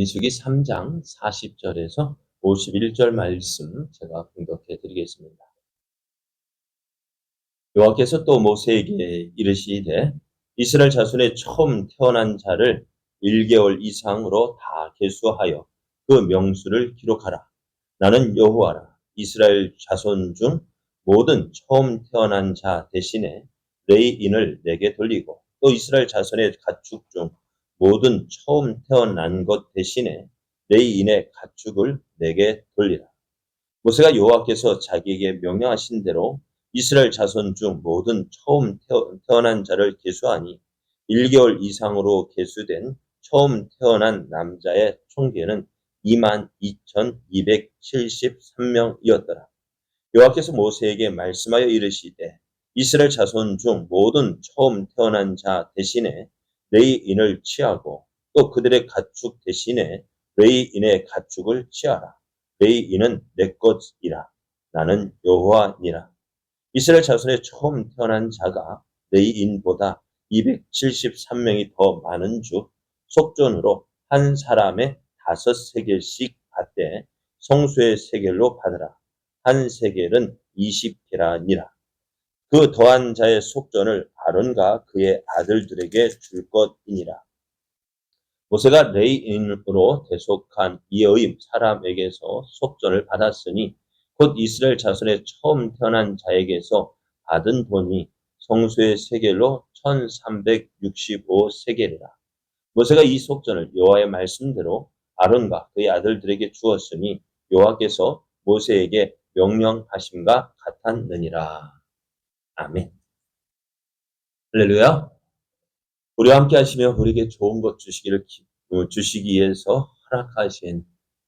민수기 3장 40절에서 51절 말씀 제가 공독해 드리겠습니다. 여호와께서 또 모세에게 이르시되 이스라엘 자손의 처음 태어난 자를 1개월 이상으로 다 계수하여 그 명수를 기록하라. 나는 여호와라. 이스라엘 자손 중 모든 처음 태어난 자 대신에 레위인을 내게 돌리고 또 이스라엘 자손의 가축 중 모든 처음 태어난 것 대신에 레위인의 가축을 내게 돌리라. 모세가 여호와께서 자기에게 명령하신 대로 이스라엘 자손 중 모든 처음 태어난 자를 계수하니 1개월 이상으로 계수된 처음 태어난 남자의 총계는 22,273명이었더라. 여호와께서 모세에게 말씀하여 이르시되 이스라엘 자손 중 모든 처음 태어난 자 대신에 레위인을 취하고 또 그들의 가축 대신에 레위인의 가축을 취하라. 레위인은 내 것이라. 나는 여호와니라. 이스라엘 자손의 처음 태어난 자가 레위인보다 273명이 더 많은 즉 속전으로 한 사람의 5세겔씩 받되 성소의 세겔로 받으라. 한 세겔은 20계라니라. 그 더한 자의 속전을 아론과 그의 아들들에게 줄 것이니라. 모세가 레위인으로 대속한 이의 사람에게서 속전을 받았으니 곧 이스라엘 자손의 처음 태어난 자에게서 받은 돈이 성소의 세겔로 1365세겔이라. 모세가 이 속전을 여호와의 말씀대로 아론과 그의 아들들에게 주었으니 여호와께서 모세에게 명령하심과 같았느니라. 아멘. 할렐루야. 우리와 함께 하시며 우리에게 좋은 것 주시기 위해서 허락하신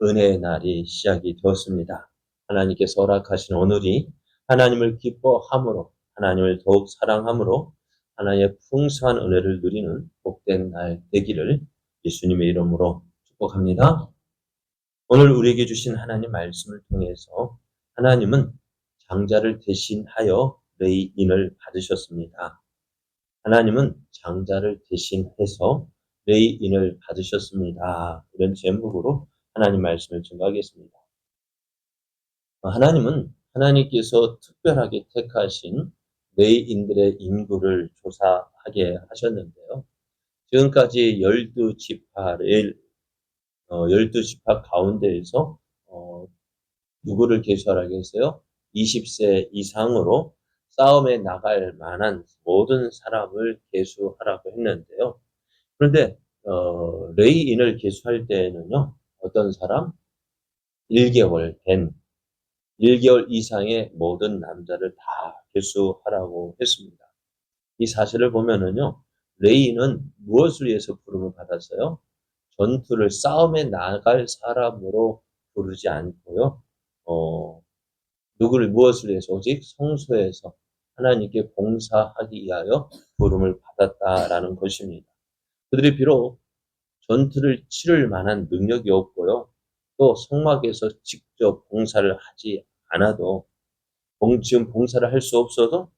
은혜의 날이 시작이 되었습니다. 하나님께서 허락하신 오늘이 하나님을 기뻐함으로 하나님을 더욱 사랑함으로 하나님의 풍성한 은혜를 누리는 복된 날 되기를 예수님의 이름으로 축복합니다. 오늘 우리에게 주신 하나님 말씀을 통해서 하나님은 장자를 대신하여 레위인을 받으셨습니다. 하나님은 장자를 대신해서 레위인을 받으셨습니다. 이런 제목으로 하나님 말씀을 증거하겠습니다. 하나님은 하나님께서 특별하게 택하신 레위인들의 인구를 조사하게 하셨는데요. 지금까지 12지파 가운데에서 누구를 계수하라고 했어요? 20세 이상으로 싸움에 나갈 만한 모든 사람을 계수하라고 했는데요. 그런데 레위인을 계수할 때에는요. 어떤 사람? 1개월 이상의 모든 남자를 다 계수하라고 했습니다. 이 사실을 보면은요. 레위인은 무엇을 위해서 부름을 받았어요? 전투를 싸움에 나갈 사람으로 부르지 않고요. 누구를 무엇을 위해서 오직 성소에서 하나님께 봉사하기 위하여 부름을 받았다라는 것입니다. 그들이 비록 전투를 치를 만한 능력이 없고요. 또 성막에서 직접 봉사를 하지 않아도 지금 봉사를 할 수 없어도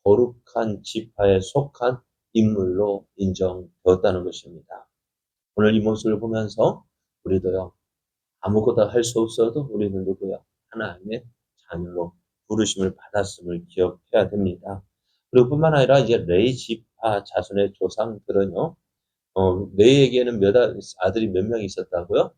거룩한 지파에 속한 인물로 인정되었다는 것입니다. 오늘 이 모습을 보면서 우리도요. 아무것도 할 수 없어도 우리는 누구야? 하나님의 자녀로 부르심을 받았음을 기억해야 됩니다. 그리고 뿐만 아니라 이제 레위 지파 자손의 조상들은요. 레위에게는 아들이 몇 명이 있었다고요?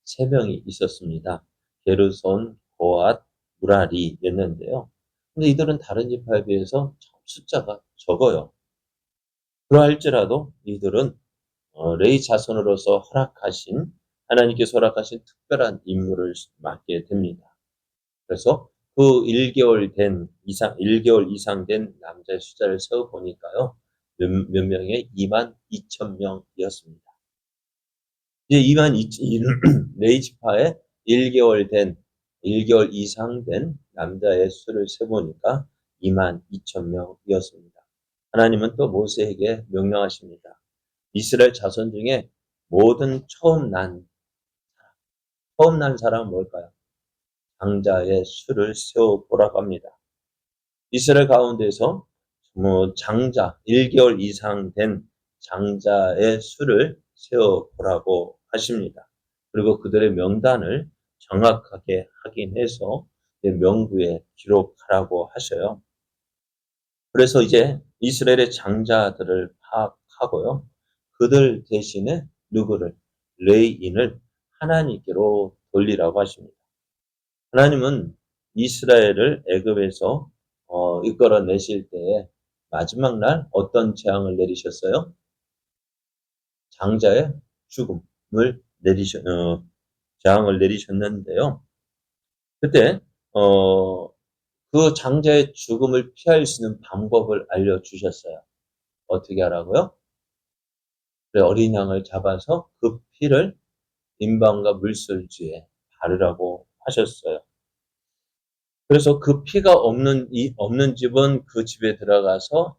3명이 있었습니다. 게르손, 고앗, 무라리였는데요. 근데 이들은 다른 지파에 비해서 숫자가 적어요. 그러할지라도 이들은 레위 자손으로서 하나님께서 허락하신 특별한 임무를 맡게 됩니다. 그래서 그 1개월 이상 된 남자의 숫자를 세어 보니까요. 몇 명에 22,000명이었습니다. 이제 레위 지파에 1개월 이상 된 남자의 수를 세보니까 22,000명이었습니다. 하나님은 또 모세에게 명령하십니다. 이스라엘 자손 중에 모든 처음 난 사람은 뭘까요? 장자의 수를 세워보라고 합니다. 이스라엘 가운데서 1개월 이상 된 장자의 수를 세워보라고 하십니다. 그리고 그들의 명단을 정확하게 확인해서 명부에 기록하라고 하셔요. 그래서 이제 이스라엘의 장자들을 파악하고요. 그들 대신에 누구를? 레위인을 하나님께로 돌리라고 하십니다. 하나님은 이스라엘을 애굽에서 이끌어내실 때에 마지막 날 어떤 재앙을 내리셨어요? 장자의 죽음을 재앙을 내리셨는데요. 그때 그 장자의 죽음을 피할 수 있는 방법을 알려주셨어요. 어떻게 하라고요? 그래, 어린 양을 잡아서 그 피를 임방과 물술지에 바르라고 하셨어요. 그래서 그 피가 없는 집은 그 집에 들어가서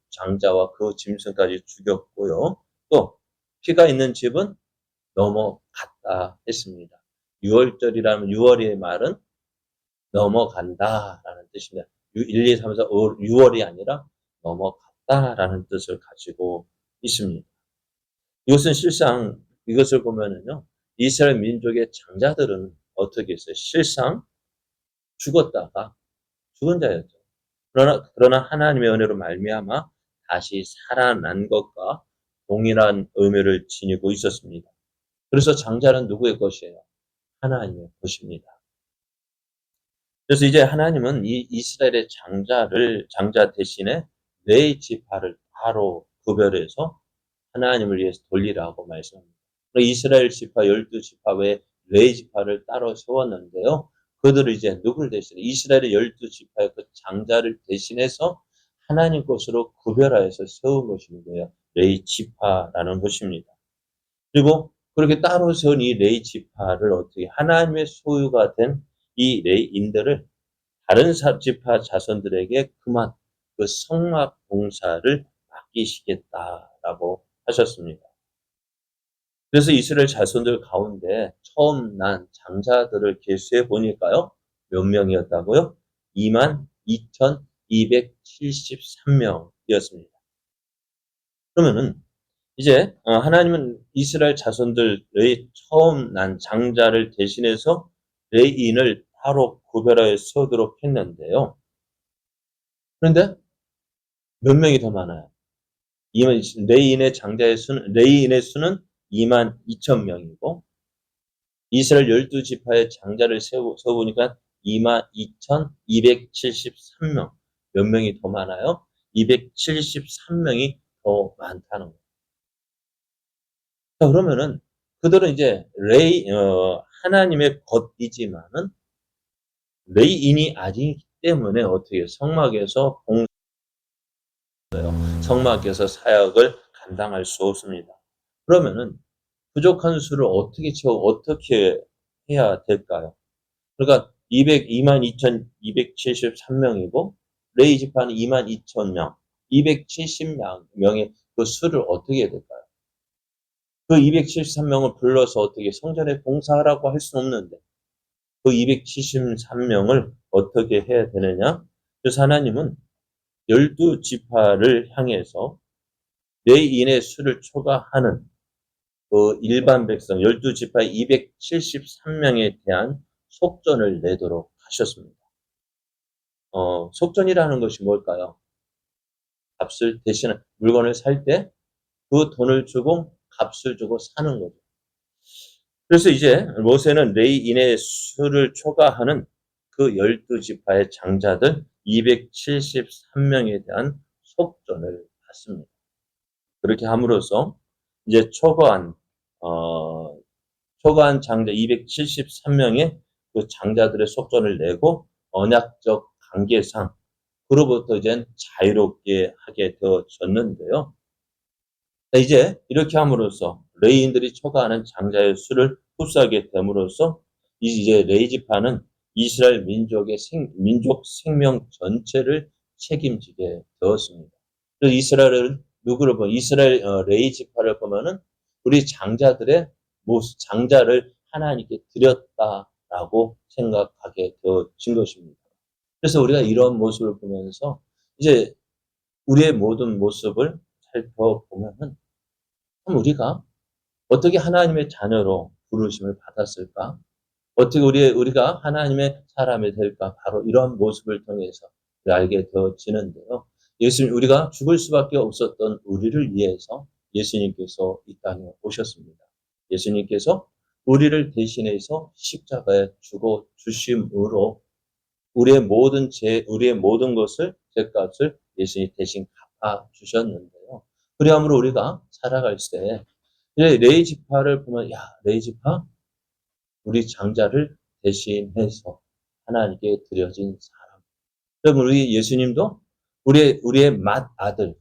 장자와 그 짐승까지 죽였고요. 또 피가 있는 집은 넘어갔다 했습니다. 6월절이라면 6월의 말은 넘어간다라는 뜻입니다. 1, 2, 3, 4, 5, 6월이 아니라 넘어갔다라는 뜻을 가지고 있습니다. 이것은 실상 이것을 보면은요. 이스라엘 민족의 장자들은 어떻게 했어요? 실상 죽었다가 죽은 자였죠. 그러나 하나님의 은혜로 말미암아 다시 살아난 것과 동일한 의미를 지니고 있었습니다. 그래서 장자는 누구의 것이에요? 하나님의 것입니다. 그래서 이제 하나님은 이 이스라엘의 장자 대신에 네 지파를 바로 구별해서 하나님을 위해서 돌리라고 말씀합니다. 이스라엘 지파 12지파 외에 네 지파를 따로 세웠는데요. 그들을 이제 누구를 대신해? 이스라엘의 12지파의 그 장자를 대신해서 하나님 것으로 구별하여서 세운 것이 뭐예요? 레위 지파라는 것입니다. 그리고 그렇게 따로 세운 이 레위 지파를 어떻게 하나님의 소유가 된 이 레위인들을 다른 지파 자손들에게 그만 그 성막 봉사를 맡기시겠다라고 하셨습니다. 그래서 이스라엘 자손들 가운데 처음 난 장자들을 계수해 보니까요. 몇 명이었다고요? 22,273명이었습니다. 그러면은 이제 하나님은 이스라엘 자손들의 처음 난 장자를 대신해서 레위인을 따로 구별하여 세우도록 했는데요. 그런데 몇 명이 더 많아요? 레위인의 수는 22,000명이고 이스라엘 12지파의 장자를 세워보니까 22,273명. 몇 명이 더 많아요? 273명이 더 많다는 거예요. 자, 그러면은 그들은 이제 하나님의 것이지만은 레위인이 아니기 때문에 어떻게 성막에서 성막에서 사역을 감당할 수 없습니다. 그러면은 부족한 수를 어떻게 해야 될까요? 그러니까 22,273명이고 레위 지파는 22,000명, 270명의 그 수를 어떻게 해야 될까요? 그 273명을 불러서 어떻게 성전에 봉사하라고 할 수는 없는데 그 273명을 어떻게 해야 되느냐? 그래서 하나님은 12지파를 향해서 레위인의 수를 초과하는 그 일반 백성 12지파의 273명에 대한 속전을 내도록 하셨습니다. 속전이라는 것이 뭘까요? 값을 대신한 물건을 살 때 그 돈을 주고 값을 주고 사는 거죠. 그래서 이제 모세는 레위인의 수를 초과하는 그 12지파의 장자들 273명에 대한 속전을 받습니다. 그렇게 함으로써 이제 초과한 장자 273명의 그 장자들의 속전을 내고 언약적 관계상 그로부터 이제 자유롭게 하게 되어졌는데요. 이제 이렇게 함으로써 레위인들이 초과하는 장자의 수를 흡수하게 됨으로써 이제 레위 지파는 이스라엘 민족 생명 전체를 책임지게 되었습니다. 그래서 이스라엘을 누구를 보면 이스라엘 레위 지파를 보면은 우리 장자를 하나님께 드렸다라고 생각하게 되어진 것입니다. 그래서 우리가 이런 모습을 보면서 이제 우리의 모든 모습을 살펴보면은 참 우리가 어떻게 하나님의 자녀로 부르심을 받았을까? 어떻게 우리가 하나님의 사람이 될까? 바로 이러한 모습을 통해서 알게 되어지는데요. 우리가 죽을 수밖에 없었던 우리를 위해서 예수님께서 이 땅에 오셨습니다. 예수님께서 우리를 대신해서 십자가에 죽어 주심으로 우리의 모든 것을, 죄값을 예수님이 대신 갚아 주셨는데요. 그리함으로 우리가 살아갈 때, 레위 지파를 보면, 야, 레위 지파? 우리 장자를 대신해서 하나님께 드려진 사람. 그럼 우리 예수님도 우리의 맏아들,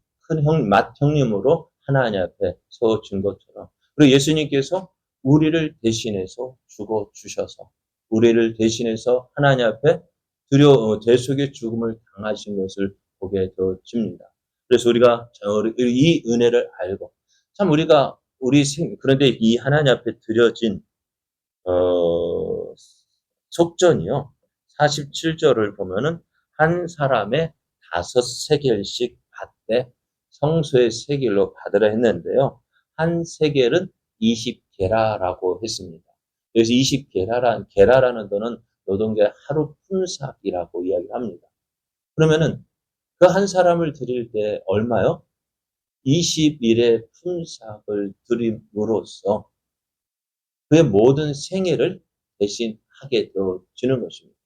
맏형님으로 하나님 앞에 서준 것처럼, 그리고 예수님께서 우리를 대신해서 죽어 주셔서 우리를 대신해서 하나님 앞에 대속의 죽음을 당하신 것을 보게 되어집니다. 그래서 우리가 이 은혜를 알고, 참 우리가 그런데 이 하나님 앞에 드려진 속전이요. 47절을 보면은 한 사람의 5세겔씩 받되 성소의 세겔로 받으라 했는데요. 한 세겔은 20게라라고 했습니다. 그래서 20게라라는 돈은 노동자의 하루 품삯이라고 이야기합니다. 그러면은 그 한 사람을 드릴 때 얼마요? 20일의 품삯을 드림으로써 그의 모든 생애를 대신하게 되어지는 것입니다.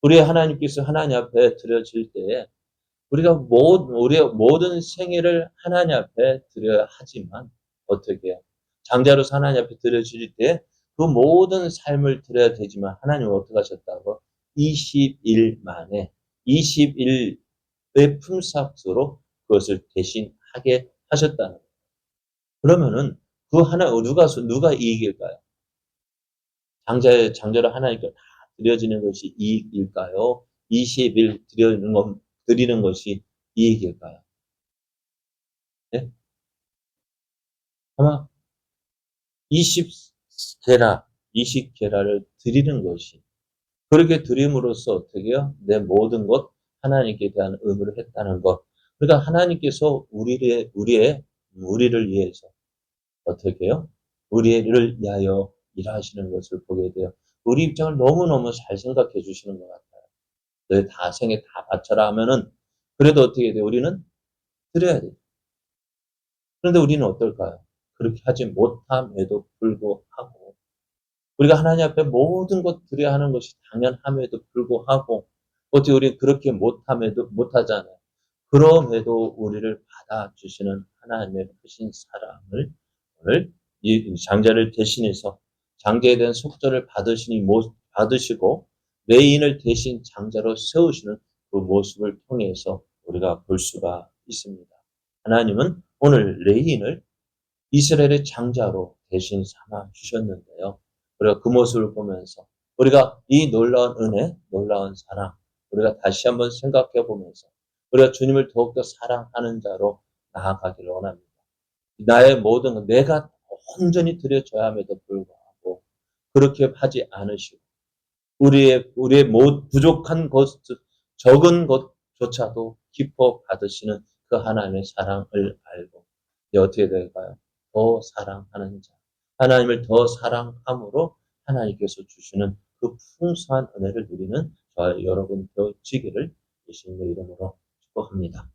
우리 하나님께서 하나님 앞에 드려질 때에 우리의 모든 생애를 하나님 앞에 드려야 하지만 어떻게 해요? 장자로서 하나님 앞에 드려질 때 그 모든 삶을 드려야 되지만 하나님은 어떻게 하셨다고? 20일 만에 20일의 품삯으로 그것을 대신하게 하셨다는 거예요. 그러면은 누가 이익일까요? 장자를 하나님께 다 드려지는 것이 이익일까요? 20일 드리는 것이 이익일까요? 네? 아마 20게라, 20게라를 드리는 것이, 그렇게 드림으로써 어떻게 해요? 내 모든 것, 하나님께 대한 의무를 했다는 것. 그러니까 하나님께서 우리를 위해서 어떻게 해요? 우리를 위하여 일하시는 것을 보게 돼요. 우리 입장을 너무너무 잘 생각해 주시는 것 같아요. 너희 다 생애 다 바쳐라 하면은, 그래도 어떻게 돼요? 우리는 드려야 돼요. 그런데 우리는 어떨까요? 그렇게 하지 못함에도 불구하고, 우리가 하나님 앞에 모든 것 드려야 하는 것이 당연함에도 불구하고, 어떻게 우리 그렇게 못하잖아요. 그럼에도 우리를 받아주시는 하나님의 크신 사랑을 오늘 이 장자를 대신해서 장자에 대한 속죄를 받으시고 레인을 대신 장자로 세우시는 그 모습을 통해서 우리가 볼 수가 있습니다. 하나님은 오늘 레인을 이스라엘의 장자로 대신 삼아 주셨는데요. 우리가 그 모습을 보면서 우리가 이 놀라운 은혜, 놀라운 사랑, 우리가 다시 한번 생각해 보면서 우리가 주님을 더욱더 사랑하는 자로 나아가기를 원합니다. 나의 모든 것, 내가 온전히 드려져야 함에도 불구하고 그렇게 하지 않으시고 우리의 부족한 것, 적은 것조차도 기뻐 받으시는 그 하나님의 사랑을 알고 이제 어떻게 될까요? 더 사랑하는 자. 하나님을 더 사랑함으로 하나님께서 주시는 그 풍성한 은혜를 누리는 저와 여러분 되어지기를 예수님의 이름으로 축복합니다.